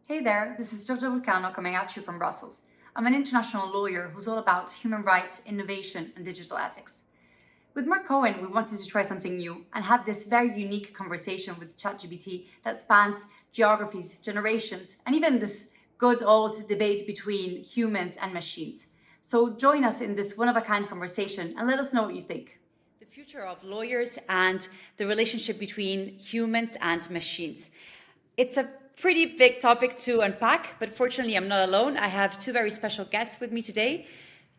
Hey there, this is Giorgia Vulcano coming at you from Brussels. I'm an international lawyer who's all about human rights, innovation, and digital ethics. With Mark Cohen, we wanted to try something new and have this very unique conversation with ChatGPT that spans geographies, generations, and even this good old debate between humans and machines. So join us in this one-of-a-kind conversation and let us know what you think. The future of lawyers and the relationship between humans and machines. It's a pretty big topic to unpack, but fortunately I'm not alone. I have two very special guests with me today.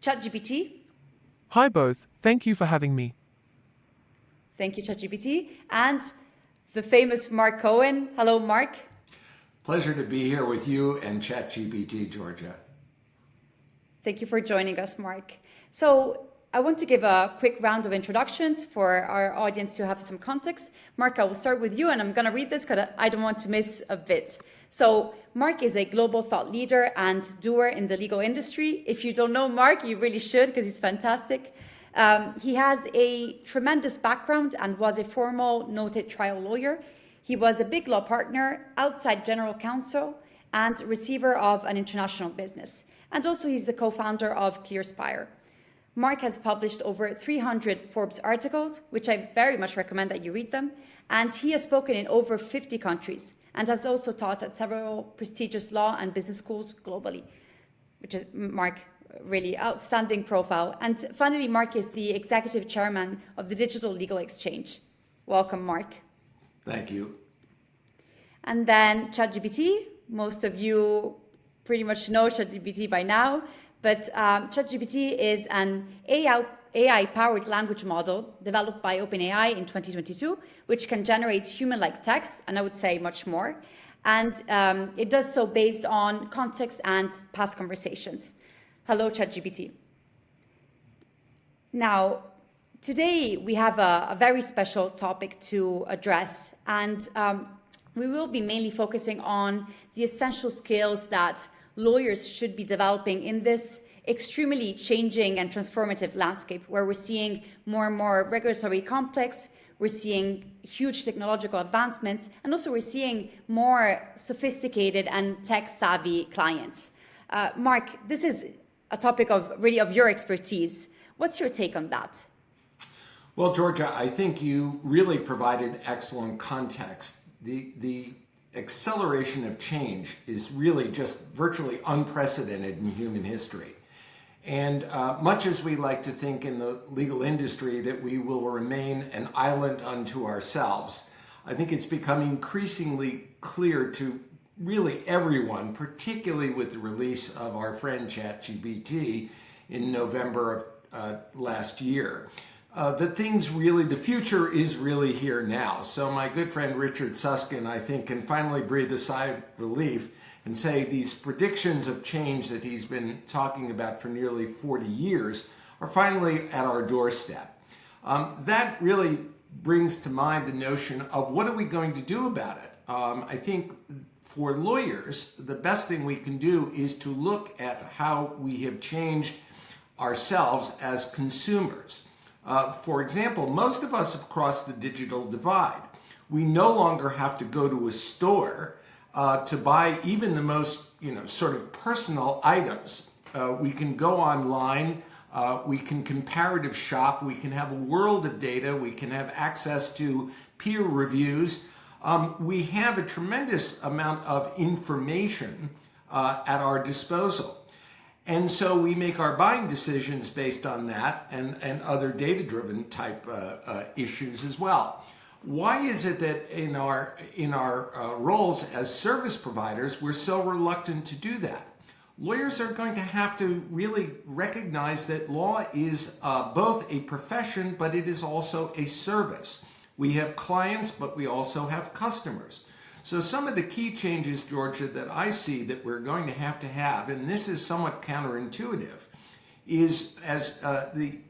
ChatGPT. Hi both, thank you for having me. Thank you, ChatGPT. And the famous Mark Cohen. Hello, Mark. Pleasure to be here with you and ChatGPT, Georgia. Thank you for joining us, Mark. So I want to give a quick round of introductions for our audience to have some context. Mark, I will start with you, and I'm going to read this because I don't want to miss a bit. So Mark is a global thought leader and doer in the legal industry. If you don't know Mark, you really should because he's fantastic. He has a tremendous background and was a formal noted trial lawyer. He was a big law partner, outside general counsel, and receiver of an international business. And also he's the co-founder of ClearSpire. Mark has published over 300 Forbes articles, which I very much recommend that you read them. And he has spoken in over 50 countries and has also taught at several prestigious law and business schools globally, which is, Mark, really outstanding profile. And finally, Mark is the executive chairman of the Digital Legal Exchange. Welcome, Mark. Thank you. And then ChatGPT. Most of you pretty much know ChatGPT by now. But ChatGPT is an AI-powered language model developed by OpenAI in 2022, which can generate human-like text, and I would say much more. And it does so based on context and past conversations. Hello, ChatGPT. Now, today we have a very special topic to address, and we will be mainly focusing on the essential skills that lawyers should be developing in this extremely changing and transformative landscape where we're seeing more and more regulatory complex, we're seeing huge technological advancements, and also we're seeing more sophisticated and tech-savvy clients. Mark, this is a topic of your expertise. What's your take on that? Well, Georgia, I think you really provided excellent context. The acceleration of change is really just virtually unprecedented in human history. And much as we like to think in the legal industry that we will remain an island unto ourselves, I think it's become increasingly clear to really everyone, particularly with the release of our friend ChatGPT in November of last year, that the future is really here now. So my good friend Richard Susskind, I think, can finally breathe a sigh of relief and say these predictions of change that he's been talking about for nearly 40 years are finally at our doorstep. That really brings to mind the notion of what are we going to do about it? I think for lawyers, the best thing we can do is to look at how we have changed ourselves as consumers. For example, most of us have crossed the digital divide. We no longer have to go to a store to buy even the most, sort of personal items. We can go online, we can comparative shop, we can have a world of data, we can have access to peer reviews. We have a tremendous amount of information at our disposal. And so we make our buying decisions based on that and other data-driven type issues as well. Why is it that in our roles as service providers, we're so reluctant to do that? Lawyers are going to have to really recognize that law is both a profession, but it is also a service. We have clients, but we also have customers. So some of the key changes, Georgia, that I see that we're going to have, and this is somewhat counterintuitive, is as the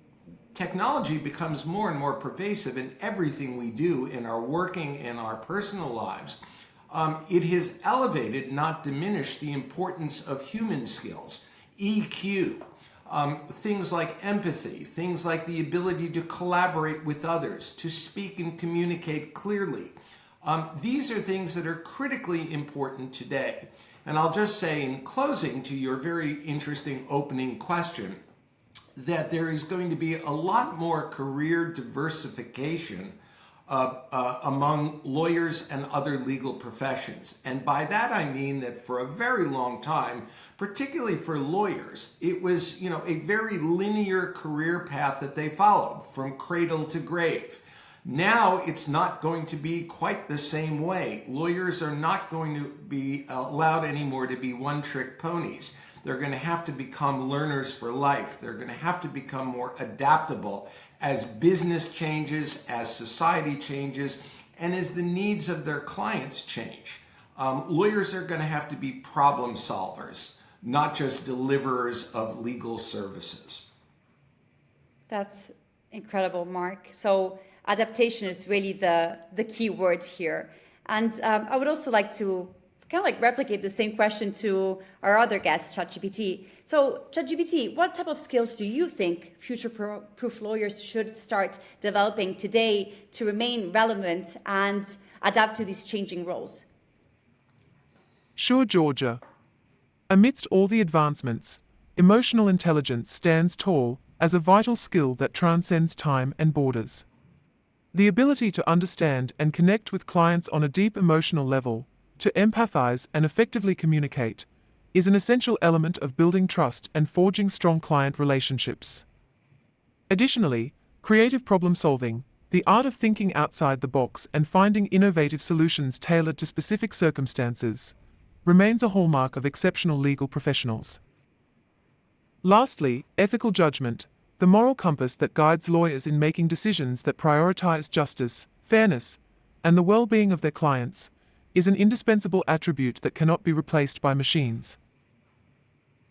technology becomes more and more pervasive in everything we do in our working and our personal lives, it has elevated, not diminished, the importance of human skills, EQ, things like empathy, things like the ability to collaborate with others, to speak and communicate clearly, These are things that are critically important today. And I'll just say in closing to your very interesting opening question that there is going to be a lot more career diversification among lawyers and other legal professions. And by that I mean that for a very long time, particularly for lawyers, it was, a very linear career path that they followed from cradle to grave. Now it's not going to be quite the same way. Lawyers are not going to be allowed anymore to be one-trick ponies. They're going to have to become learners for life. They're going to have to become more adaptable as business changes, as society changes, and as the needs of their clients change. Lawyers are going to have to be problem solvers, not just deliverers of legal services. That's incredible, Mark. So adaptation is really the key word here. And I would also like to kind of like replicate the same question to our other guest, ChatGPT. So ChatGPT, what type of skills do you think future-proof lawyers should start developing today to remain relevant and adapt to these changing roles? Sure, Georgia. Amidst all the advancements, emotional intelligence stands tall as a vital skill that transcends time and borders. The ability to understand and connect with clients on a deep emotional level, to empathize and effectively communicate, is an essential element of building trust and forging strong client relationships. Additionally, creative problem solving, the art of thinking outside the box and finding innovative solutions tailored to specific circumstances, remains a hallmark of exceptional legal professionals. Lastly, ethical judgment, the moral compass that guides lawyers in making decisions that prioritize justice, fairness, and the well-being of their clients, is an indispensable attribute that cannot be replaced by machines.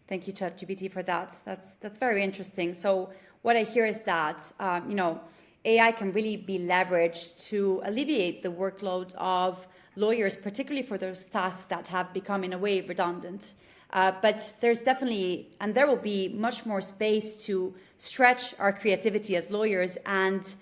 Thank you, ChatGPT, for that. That's very interesting. So what I hear is that AI can really be leveraged to alleviate the workload of lawyers, particularly for those tasks that have become, in a way, redundant. But there's definitely, and there will be much more space to stretch our creativity as lawyers and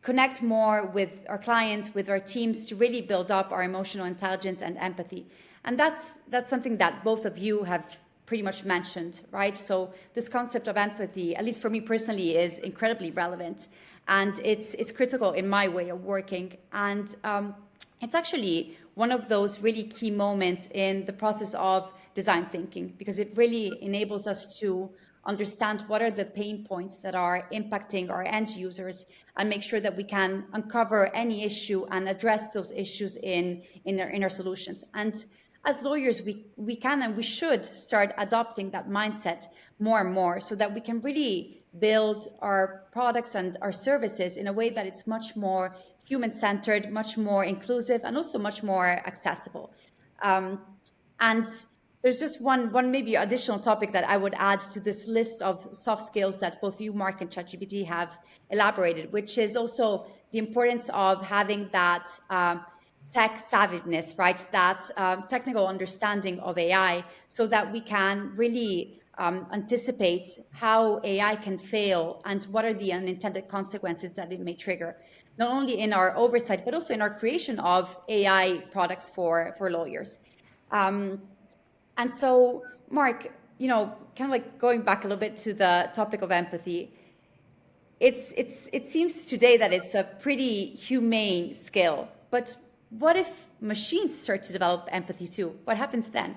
connect more with our clients, with our teams, to really build up our emotional intelligence and empathy. And that's something that both of you have pretty much mentioned, right? So this concept of empathy, at least for me personally, is incredibly relevant. And it's critical in my way of working. And it's actually one of those really key moments in the process of design thinking, because it really enables us to understand what are the pain points that are impacting our end users and make sure that we can uncover any issue and address those issues in our solutions. And as lawyers, we can and we should start adopting that mindset more and more so that we can really build our products and our services in a way that it's much more human-centered, much more inclusive, and also much more accessible. And there's just one maybe additional topic that I would add to this list of soft skills that both you, Mark, and ChatGPT have elaborated, which is also the importance of having that tech savviness, right? That technical understanding of AI, so that we can really anticipate how AI can fail and what are the unintended consequences that it may trigger, not only in our oversight, but also in our creation of AI products for lawyers. And so, Mark, kind of like going back a little bit to the topic of empathy, it seems today that it's a pretty humane skill. But what if machines start to develop empathy too? What happens then?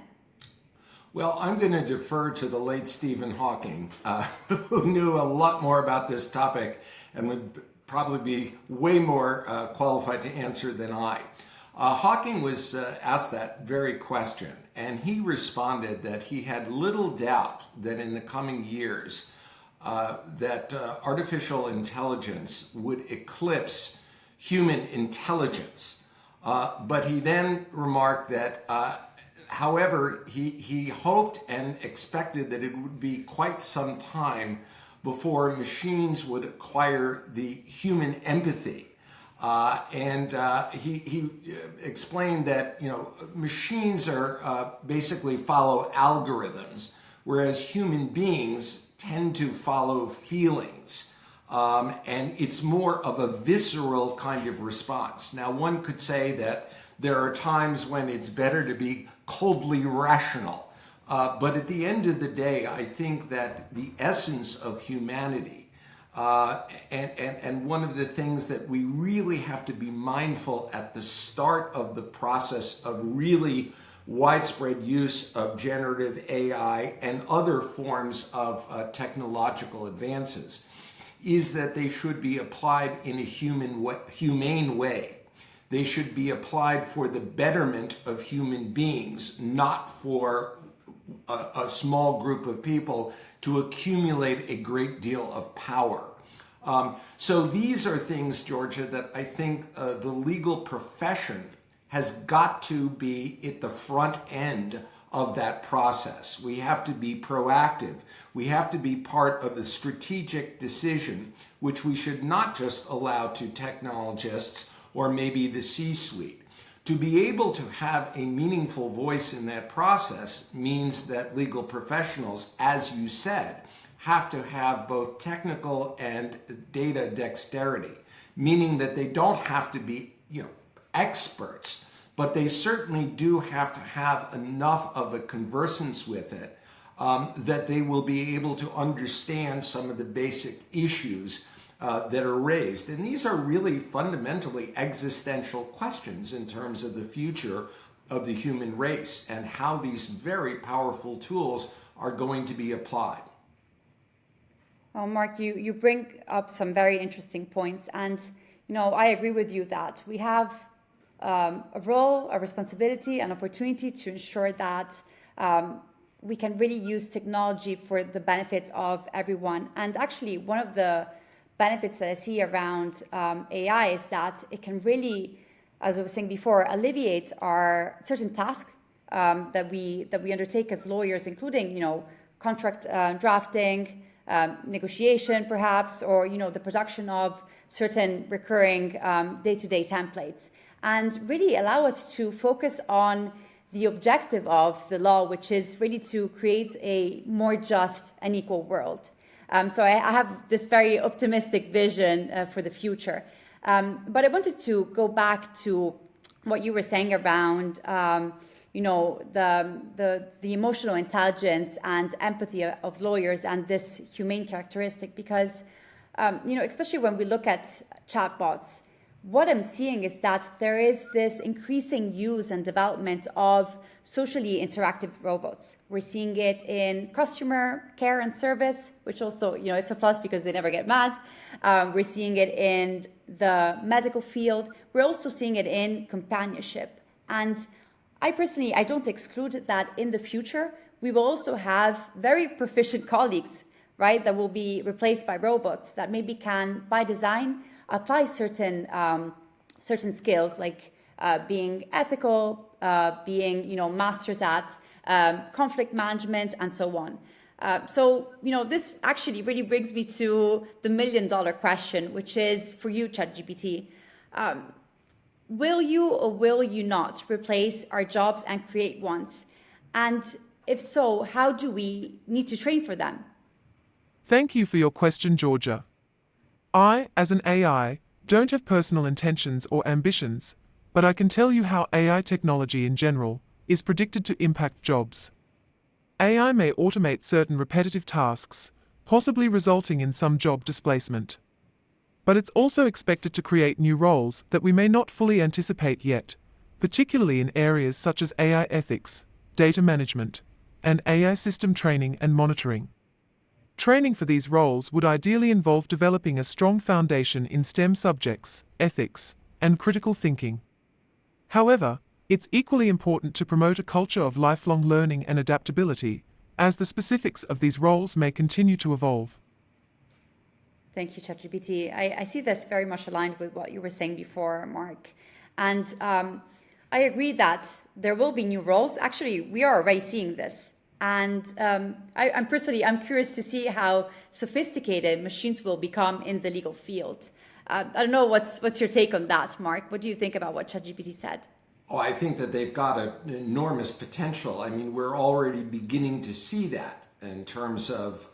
Well, I'm going to defer to the late Stephen Hawking, who knew a lot more about this topic and would probably be way more qualified to answer than I. Hawking was asked that very question, and he responded that he had little doubt that in the coming years that artificial intelligence would eclipse human intelligence. But he then remarked that, however, he hoped and expected that it would be quite some time before machines would acquire the human empathy. And he explained that, machines are basically follow algorithms, whereas human beings tend to follow feelings. And it's more of a visceral kind of response. Now, one could say that there are times when it's better to be coldly rational. But at the end of the day, I think that the essence of humanity, and one of the things that we really have to be mindful at the start of the process of really widespread use of generative AI and other forms of technological advances, is that they should be applied in a humane way. They should be applied for the betterment of human beings, not for a small group of people to accumulate a great deal of power. So these are things, Giorgia, that I think the legal profession has got to be at the front end of that process. We have to be proactive. We have to be part of the strategic decision, which we should not just allow to technologists or maybe the C-suite. To be able to have a meaningful voice in that process means that legal professionals, as you said, have to have both technical and data dexterity, meaning that they don't have to be, experts, but they certainly do have to have enough of a conversance with it that they will be able to understand some of the basic issues that are raised. And these are really fundamentally existential questions in terms of the future of the human race and how these very powerful tools are going to be applied. Well, Mark, you bring up some very interesting points. And, I agree with you that we have a role, a responsibility, an opportunity to ensure that we can really use technology for the benefit of everyone. And actually, one of the benefits that I see around AI is that it can really, as I was saying before, alleviate our certain tasks that we undertake as lawyers, including contract drafting, negotiation perhaps, or the production of certain recurring day-to-day templates, and really allow us to focus on the objective of the law, which is really to create a more just and equal world. So I have this very optimistic vision for the future. But I wanted to go back to what you were saying around, the emotional intelligence and empathy of lawyers and this humane characteristic, because, especially when we look at chatbots, what I'm seeing is that there is this increasing use and development of socially interactive robots. We're seeing it in customer care and service, which also, it's a plus because they never get mad. We're seeing it in the medical field. We're also seeing it in companionship. And I personally, I don't exclude that in the future, we will also have very proficient colleagues, right, that will be replaced by robots that maybe can, by design, apply certain skills like being ethical, being masters at conflict management, and so on. So this actually really brings me to the million-dollar question, which is for you, ChatGPT. Will you or will you not replace our jobs and create ones? And if so, how do we need to train for them? Thank you for your question, Giorgia. I, as an AI, don't have personal intentions or ambitions, but I can tell you how AI technology in general is predicted to impact jobs. AI may automate certain repetitive tasks, possibly resulting in some job displacement. But it's also expected to create new roles that we may not fully anticipate yet, particularly in areas such as AI ethics, data management, and AI system training and monitoring. Training for these roles would ideally involve developing a strong foundation in STEM subjects, ethics, and critical thinking. However, it's equally important to promote a culture of lifelong learning and adaptability, as the specifics of these roles may continue to evolve. Thank you, ChatGPT. I see this very much aligned with what you were saying before, Mark. And I agree that there will be new roles. Actually, we are already seeing this. And I'm curious to see how sophisticated machines will become in the legal field. I don't know, what's your take on that, Mark? What do you think about what ChatGPT said? Oh, I think that they've got an enormous potential. I mean, we're already beginning to see that. in terms of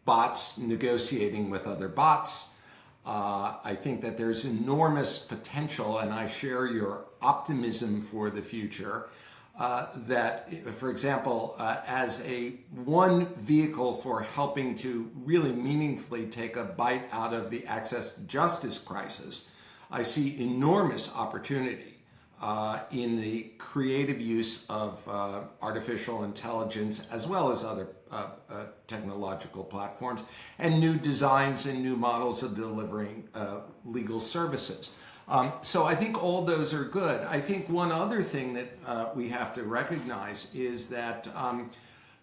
bots negotiating with other bots. I think that there's enormous potential, and I share your optimism for the future. That, for example, as one vehicle for helping to really meaningfully take a bite out of the access to justice crisis, I see enormous opportunity in the creative use of artificial intelligence as well as other technological platforms and new designs and new models of delivering legal services. So I think all those are good. I think one other thing that we have to recognize is that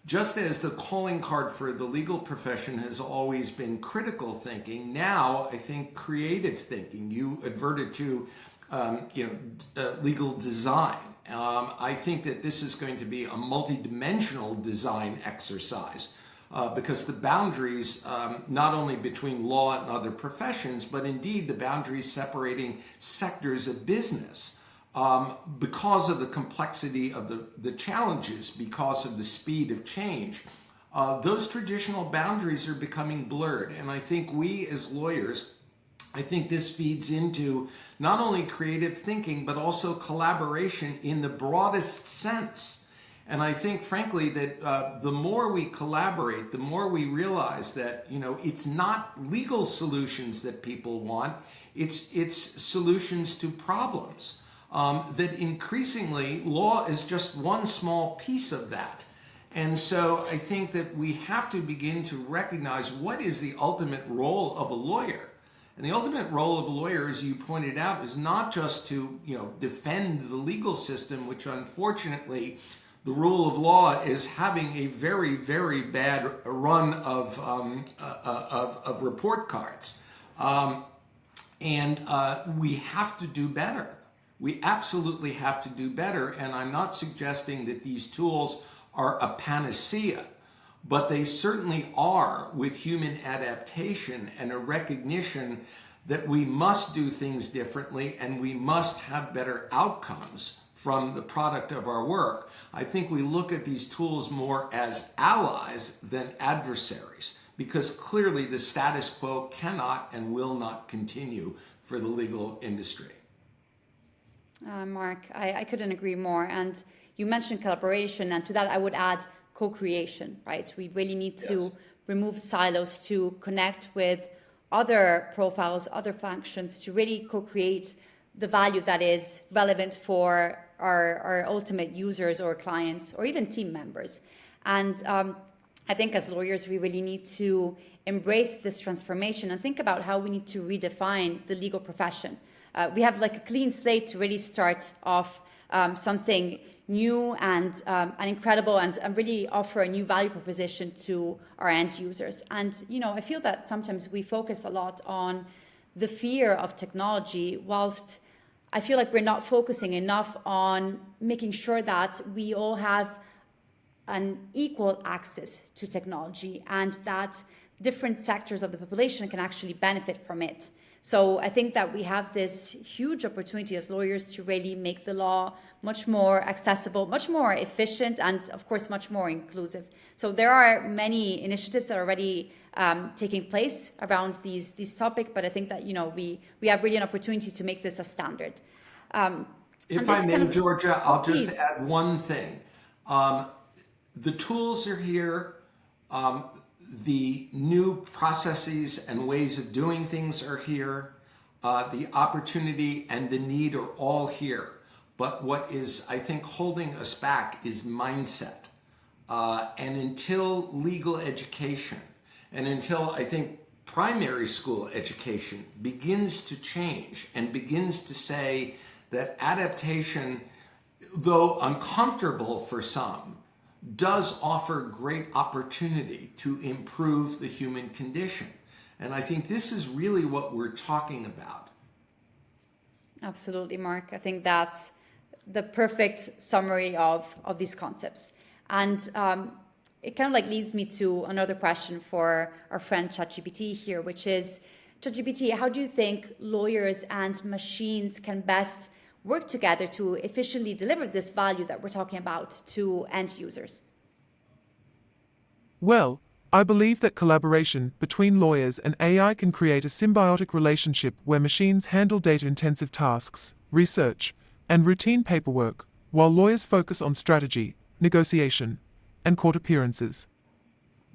just as the calling card for the legal profession has always been critical thinking, now I think creative thinking. You adverted to legal design. I think that this is going to be a multidimensional design exercise because the boundaries, not only between law and other professions, but indeed the boundaries separating sectors of business because of the complexity of the challenges, because of the speed of change. Those traditional boundaries are becoming blurred. And I think we as lawyers, I think this feeds into not only creative thinking, but also collaboration in the broadest sense. And I think, frankly, that the more we collaborate, the more we realize that, it's not legal solutions that people want, it's solutions to problems. That increasingly, law is just one small piece of that. And so I think that we have to begin to recognize what is the ultimate role of a lawyer. And the ultimate role of a lawyer, as you pointed out, is not just to, defend the legal system, which unfortunately the rule of law is having a very, very bad run of report cards. And we have to do better. We absolutely have to do better. And I'm not suggesting that these tools are a panacea, but they certainly are, with human adaptation and a recognition that we must do things differently and we must have better outcomes from the product of our work. I think we look at these tools more as allies than adversaries, because clearly the status quo cannot and will not continue for the legal industry. Mark, I couldn't agree more. And you mentioned collaboration, and to that I would add co-creation, right? We really need to remove silos to connect with other profiles, other functions, to really co-create the value that is relevant for our ultimate users or clients or even team members. And I think as lawyers, we really need to embrace this transformation and think about how we need to redefine the legal profession. We have like a clean slate to really start off something new and incredible and really offer a new value proposition to our end users. And, I feel that sometimes we focus a lot on the fear of technology, whilst I feel like we're not focusing enough on making sure that we all have an equal access to technology and that different sectors of the population can actually benefit from it. So I think that we have this huge opportunity as lawyers to really make the law much more accessible, much more efficient, and of course, much more inclusive. So there are many initiatives that are already taking place around these topics, but I think that, we have really an opportunity to make this a standard. If I may, Giorgia, I'll Please. just add one thing. The tools are here. The new processes and ways of doing things are here. The opportunity and the need are all here. But what is, I think, holding us back is mindset. And until legal education and until, I think, primary school education begins to change and begins to say that adaptation, though uncomfortable for some, does offer great opportunity to improve the human condition. And I think this is really what we're talking about. Absolutely, Mark. I think that's the perfect summary of these concepts. And it kind of like leads me to another question for our friend ChatGPT here, which is, ChatGPT, how do you think lawyers and machines can best work together to efficiently deliver this value that we're talking about to end users? Well, I believe that collaboration between lawyers and AI can create a symbiotic relationship where machines handle data-intensive tasks, research, and routine paperwork, while lawyers focus on strategy, negotiation, and court appearances.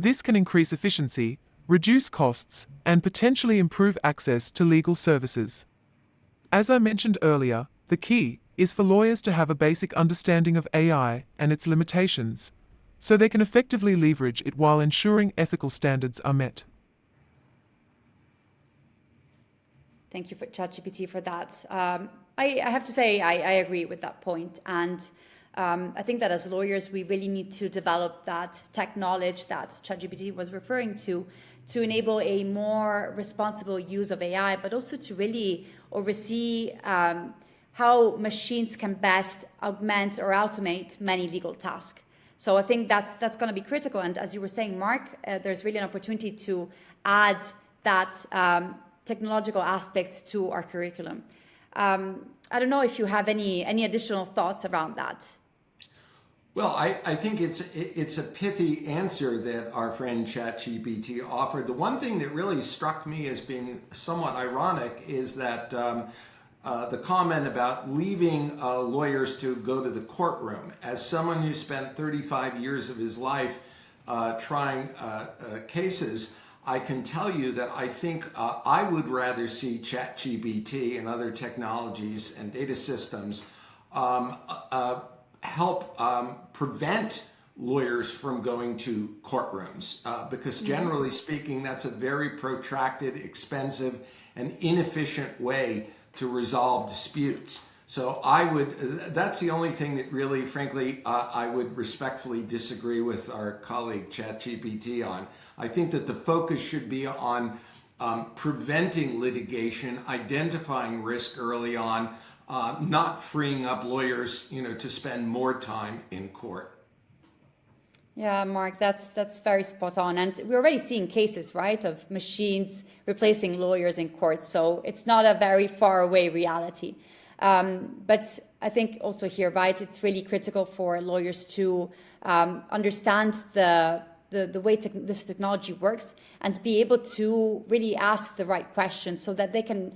This can increase efficiency, reduce costs, and potentially improve access to legal services. As I mentioned earlier, the key is for lawyers to have a basic understanding of AI and its limitations, so they can effectively leverage it while ensuring ethical standards are met. Thank you for ChatGPT for that. I have to say I agree with that point. And I think that as lawyers, we really need to develop that tech knowledge that ChatGPT was referring to enable a more responsible use of AI, but also to really oversee how machines can best augment or automate many legal tasks. So I think that's going to be critical. And as you were saying, Mark, there's really an opportunity to add that technological aspects to our curriculum. I don't know if you have any additional thoughts around that. Well, I think it's a pithy answer that our friend ChatGPT offered. The one thing that really struck me as being somewhat ironic is that the comment about leaving lawyers to go to the courtroom. As someone who spent 35 years of his life trying cases, I can tell you that I think I would rather see ChatGPT and other technologies and data systems help prevent lawyers from going to courtrooms because generally speaking, that's a very protracted, expensive, and inefficient way to resolve disputes. So that's the only thing that really, frankly, I would respectfully disagree with our colleague ChatGPT on. I think that the focus should be on preventing litigation, identifying risk early on, not freeing up lawyers, to spend more time in court. Yeah, Mark, that's very spot on. And we're already seeing cases, right, of machines replacing lawyers in court. So it's not a very far away reality. But I think also here, right, it's really critical for lawyers to understand the way this technology works and be able to really ask the right questions so that they can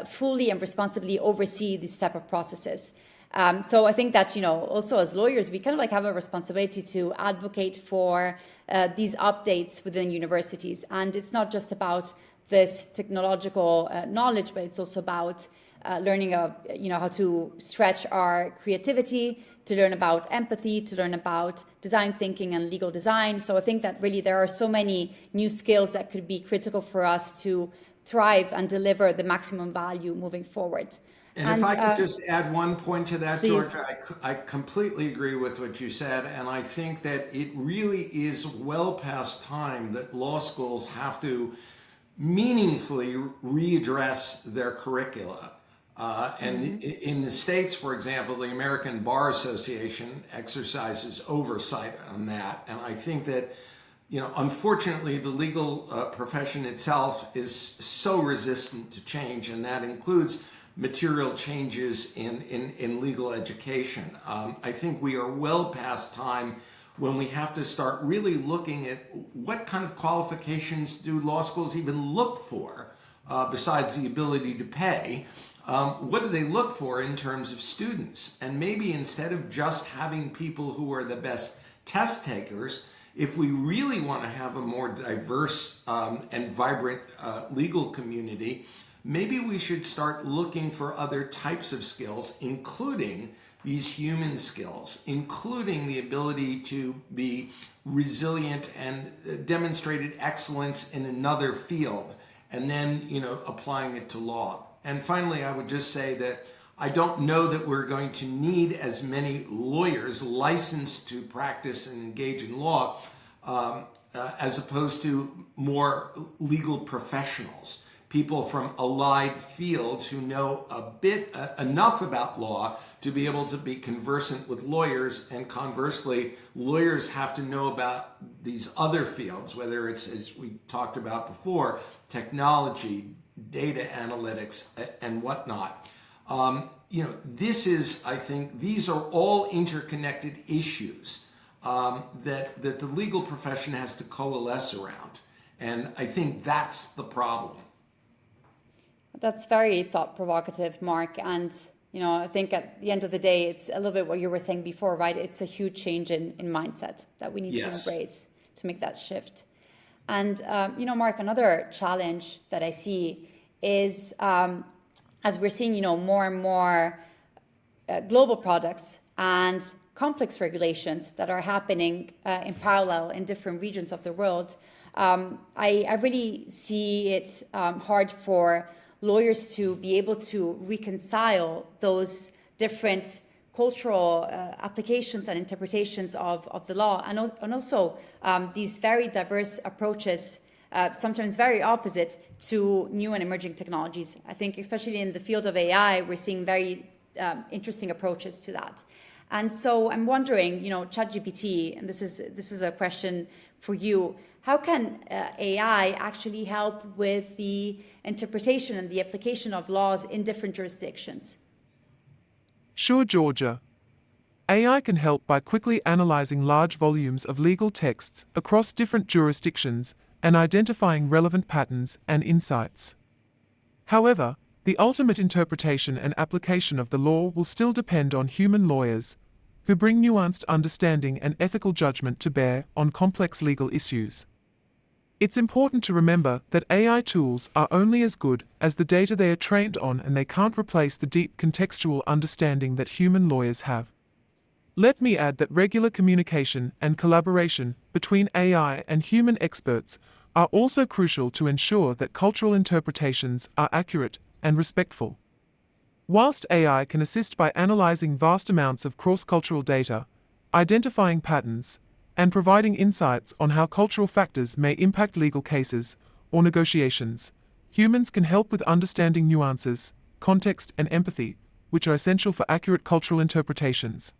fully and responsibly oversee these type of processes. So I think that, also as lawyers, we kind of have a responsibility to advocate for these updates within universities. And it's not just about this technological knowledge, but it's also about learning how to stretch our creativity, to learn about empathy, to learn about design thinking and legal design. So I think that really there are so many new skills that could be critical for us to thrive and deliver the maximum value moving forward. And if I could just add one point to that, please. Georgia, I completely agree with what you said. And I think that it really is well past time that law schools have to meaningfully readdress their curricula. And in the States, for example, the American Bar Association exercises oversight on that. And I think that, unfortunately, the legal profession itself is so resistant to change, and that includes material changes in legal education. I think we are well past time when we have to start really looking at what kind of qualifications do law schools even look for besides the ability to pay. What do they look for in terms of students? And maybe instead of just having people who are the best test takers, if we really want to have a more diverse and vibrant legal community, maybe we should start looking for other types of skills, including these human skills, including the ability to be resilient and demonstrated excellence in another field, and then, applying it to law. And finally, I would just say that I don't know that we're going to need as many lawyers licensed to practice and engage in law as opposed to more legal professionals, people from allied fields who know enough about law to be able to be conversant with lawyers, and conversely, lawyers have to know about these other fields, whether it's, as we talked about before, technology, data analytics, and whatnot. This is, I think, these are all interconnected issues. that the legal profession has to coalesce around. And I think that's the problem. That's very thought provocative, Mark. And, I think at the end of the day, it's a little bit what you were saying before, right? It's a huge change in mindset that we need to embrace to make that shift. And, Mark, another challenge that I see is as we're seeing, more and more global products and complex regulations that are happening in parallel in different regions of the world, I really see it hard for lawyers to be able to reconcile those different cultural applications and interpretations of the law, and also these very diverse approaches, sometimes very opposite to new and emerging technologies. I think especially in the field of AI, we're seeing very interesting approaches to that. And so I'm wondering, ChatGPT, and this is a question for you, how can AI actually help with the interpretation and the application of laws in different jurisdictions? Sure, Georgia. AI can help by quickly analyzing large volumes of legal texts across different jurisdictions and identifying relevant patterns and insights. However, the ultimate interpretation and application of the law will still depend on human lawyers, who bring nuanced understanding and ethical judgment to bear on complex legal issues. It's important to remember that AI tools are only as good as the data they are trained on, and they can't replace the deep contextual understanding that human lawyers have. Let me add that regular communication and collaboration between AI and human experts are also crucial to ensure that cultural interpretations are accurate and respectful. Whilst AI can assist by analyzing vast amounts of cross-cultural data, identifying patterns, and providing insights on how cultural factors may impact legal cases or negotiations, humans can help with understanding nuances, context, and empathy, which are essential for accurate cultural interpretations.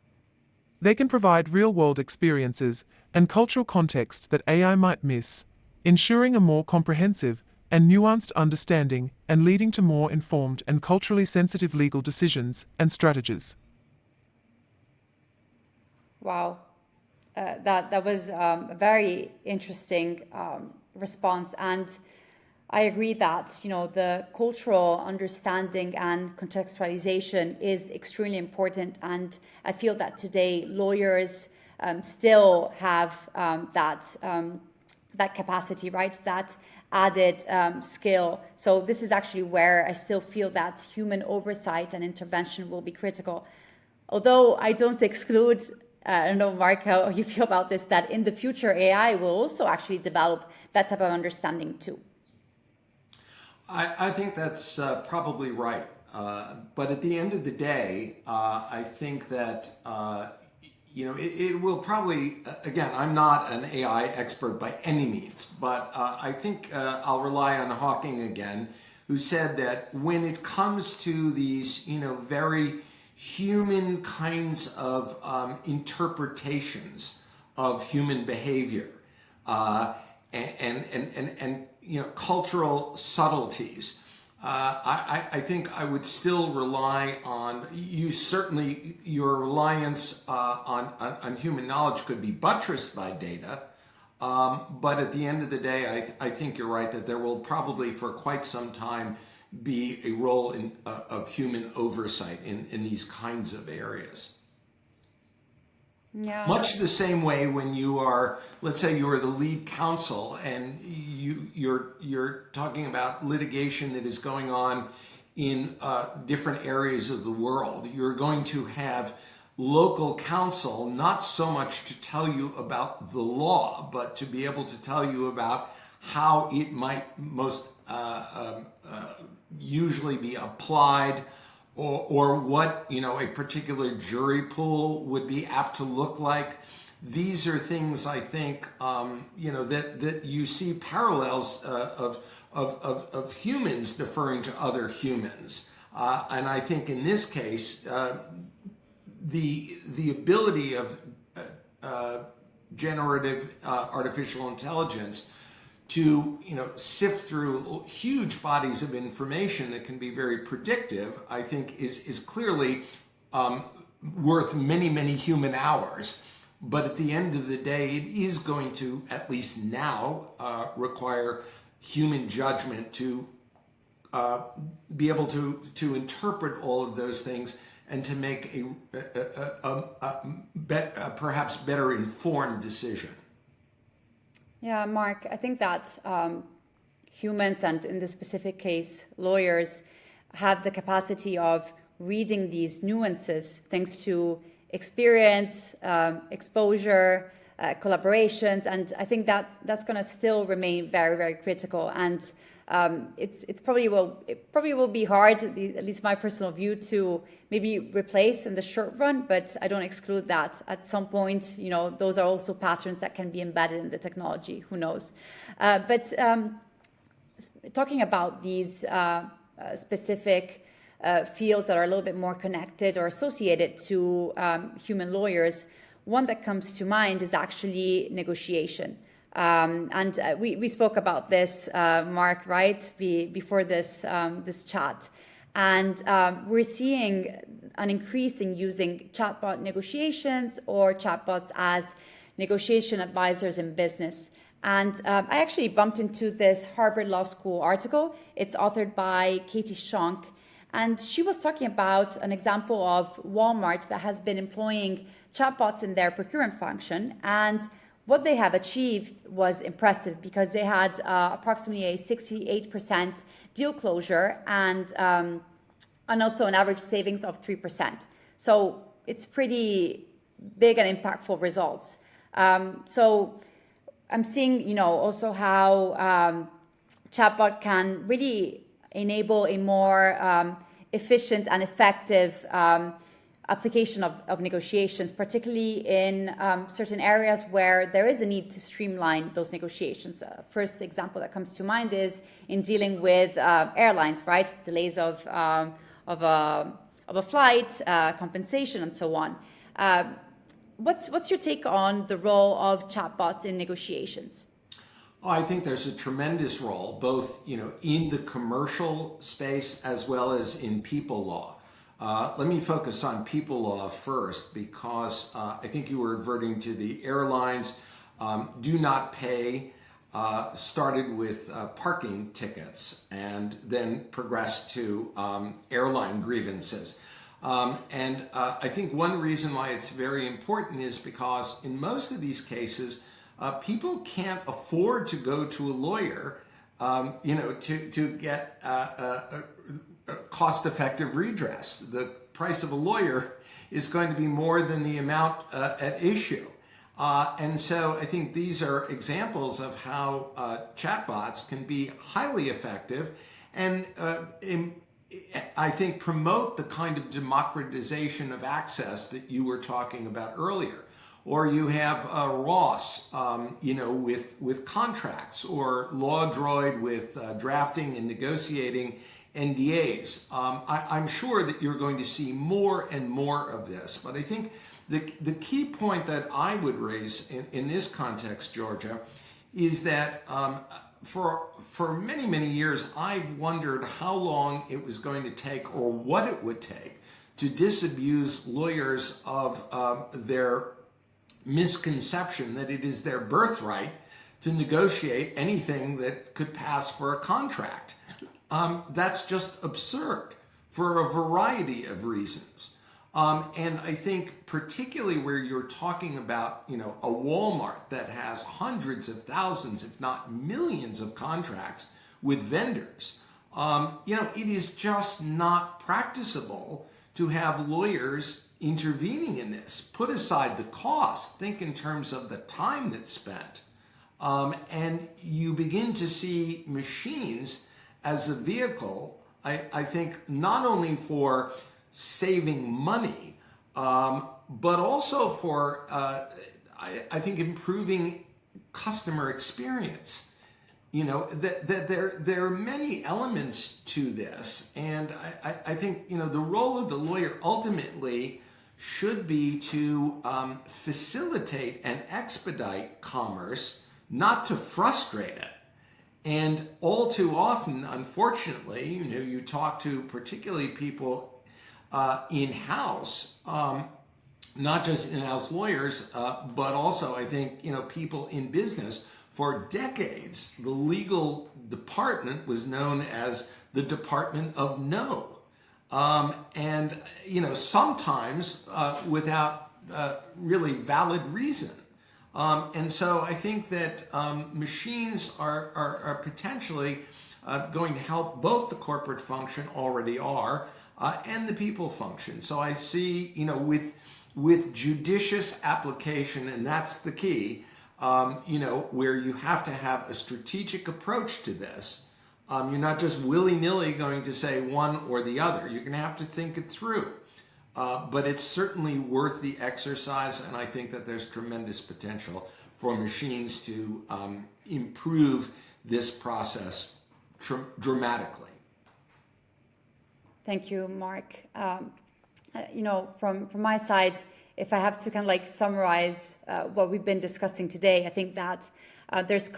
They can provide real-world experiences and cultural context that AI might miss, ensuring a more comprehensive and nuanced understanding and leading to more informed and culturally sensitive legal decisions and strategies. Wow. That was a very interesting response, and I agree that the cultural understanding and contextualization is extremely important, and I feel that today lawyers still have that capacity, right? That added skill. So this is actually where I still feel that human oversight and intervention will be critical. Although I don't exclude, I don't know, Mark, how you feel about this, that in the future AI will also actually develop that type of understanding too. I think that's probably right. But at the end of the day, I think that, it will probably, again, I'm not an AI expert by any means, but I think I'll rely on Hawking again, who said that when it comes to these, very human kinds of interpretations of human behavior and cultural subtleties, I think I would still rely on you. Certainly, your reliance on human knowledge could be buttressed by data, but at the end of the day, I think you're right that there will probably for quite some time be a role of human oversight in these kinds of areas. Yeah. Much the same way when you are, let's say you are the lead counsel and you're talking about litigation that is going on in different areas of the world. You're going to have local counsel, not so much to tell you about the law, but to be able to tell you about how it might most usually be applied, or what a particular jury pool would be apt to look like. These are things I think that you see parallels of humans deferring to other humans, and I think in this case the ability of generative artificial intelligence to sift through huge bodies of information that can be very predictive, I think is clearly worth many human hours. But at the end of the day, it is going to, at least now, require human judgment to be able to interpret all of those things and to make a perhaps better informed decision. Yeah, Mark, I think that humans, and in this specific case, lawyers, have the capacity of reading these nuances thanks to experience, exposure, collaborations, and I think that that's going to still remain very, very critical. And it probably will be hard, at least my personal view, to maybe replace in the short run, but I don't exclude that at some point. Those are also patterns that can be embedded in the technology. Who knows? But talking about these specific fields that are a little bit more connected or associated to human lawyers, one that comes to mind is actually negotiation. And we spoke about this, Mark, right, before this chat. And we're seeing an increase in using chatbot negotiations or chatbots as negotiation advisors in business. And I actually bumped into this Harvard Law School article. It's authored by Katie Schonk. And she was talking about an example of Walmart that has been employing chatbots in their procurement function. And what they have achieved was impressive because they had approximately a 68% deal closure and also an average savings of 3%. So it's pretty big and impactful results. So I'm seeing, also how chatbot can really enable a more efficient and effective application of negotiations, particularly in certain areas where there is a need to streamline those negotiations. First example that comes to mind is in dealing with airlines, right? Delays of a flight, compensation, and so on. What's your take on the role of chatbots in negotiations? I think there's a tremendous role, both in the commercial space as well as in people law. Let me focus on people law first, because I think you were adverting to the airlines. Do not pay started with parking tickets and then progressed to airline grievances. And I think one reason why it's very important is because in most of these cases, people can't afford to go to a lawyer, to get a cost-effective redress. The price of a lawyer is going to be more than the amount at issue. And so I think these are examples of how chatbots can be highly effective and I think promote the kind of democratization of access that you were talking about earlier. Or you have Ross, with contracts, or LawDroid with drafting and negotiating NDAs. I'm sure that you're going to see more and more of this. But I think the key point that I would raise in this context, Giorgia, is that for many, many years, I've wondered how long it was going to take or what it would take to disabuse lawyers of their misconception that it is their birthright to negotiate anything that could pass for a contract. That's just absurd for a variety of reasons. And I think particularly where you're talking about, a Walmart that has hundreds of thousands, if not millions of contracts with vendors, it is just not practicable to have lawyers intervening in this. Put aside the cost, think in terms of the time that's spent. And you begin to see machines as a vehicle, I think, not only for saving money, but also for, I think, improving customer experience. That there are many elements to this, and I think the role of the lawyer ultimately should be to facilitate and expedite commerce, not to frustrate it. And all too often, unfortunately, you talk to particularly people in-house, not just in-house lawyers, but also I think, people in business. For decades, the legal department was known as the Department of No. And, sometimes without really valid reason. And so I think that machines are potentially going to help both the corporate function, already are, and the people function. So I see, with judicious application, and that's the key, where you have to have a strategic approach to this. You're not just willy-nilly going to say one or the other. You're going to have to think it through. But it's certainly worth the exercise, and I think that there's tremendous potential for machines to improve this process dramatically. Thank you, Mark. From my side, if I have to kind of like summarize what we've been discussing today, I think that there's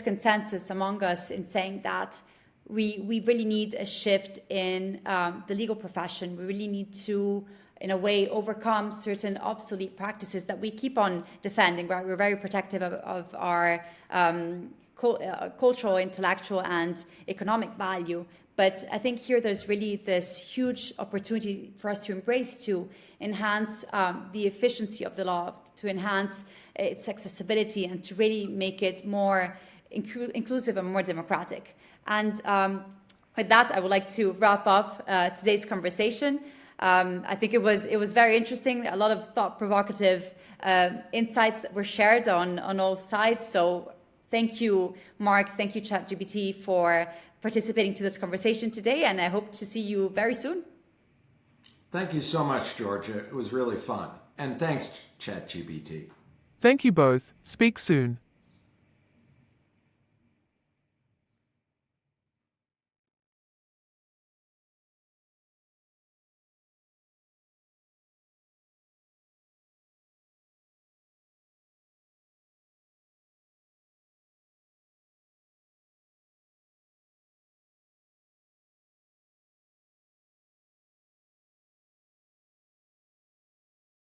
consensus among us in saying that we really need a shift in the legal profession. We really need to, in a way, overcome certain obsolete practices that we keep on defending. Right? We're very protective of our cultural, intellectual, and economic value. But I think here there's really this huge opportunity for us to embrace, to enhance the efficiency of the law, to enhance its accessibility, and to really make it more inclusive and more democratic. And with that, I would like to wrap up today's conversation. I think it was very interesting. A lot of thought-provocative insights that were shared on all sides. So thank you, Mark. Thank you, ChatGPT, for participating to this conversation today. And I hope to see you very soon. Thank you so much, Georgia. It was really fun. And thanks, ChatGPT. Thank you both. Speak soon.